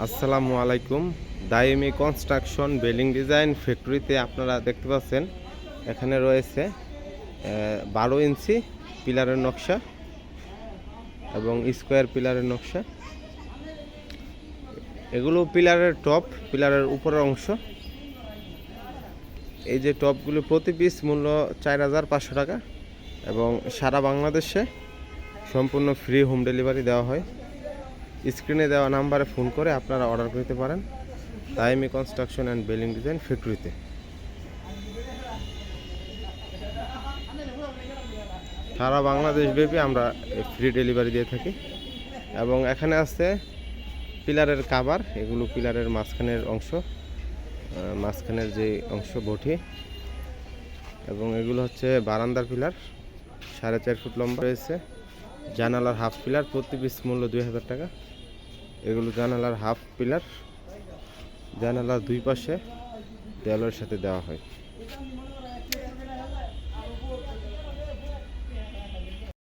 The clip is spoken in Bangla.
আসসালামু আলাইকুম। দাইমি কনস্ট্রাকশন বিল্ডিং ডিজাইন ফ্যাক্টরিতে আপনারা দেখতে পাচ্ছেন এখানে রয়েছে 12 ইঞ্চি পিলারের নকশা এবং স্কোয়ার পিলারের নকশা। এগুলো পিলারের টপ, পিলারের উপরের অংশ। এই যে টপগুলো প্রতি পিস মূল্য 4500 টাকা এবং সারা বাংলাদেশে সম্পূর্ণ ফ্রি হোম ডেলিভারি দেওয়া হয়। স্ক্রিনে দেওয়া নাম্বারে ফোন করে আপনারা অর্ডার করতে পারেন দাইমি কনস্ট্রাকশন অ্যান্ড বিল্ডিং ডিজাইন ফ্যাক্টরিতে। সারা বাংলাদেশ ব্যাপী আমরা ফ্রি ডেলিভারি দিয়ে থাকি। এবং এখানে আছে পিলারের কাভার, এগুলো পিলারের মাঝখানের অংশ, মাঝখানের যে অংশ বটি, এবং এগুলো হচ্ছে বারান্দার পিলার 4.5 ফুট লম্বা রয়েছে। জানালার হাফ পিলার প্রতি পিস মূল্য 2000 টাকা। এগুলো জানালার হাফ পিলার, জানালার দুই পাশে দেওয়ালের সাথে দেওয়া হয়।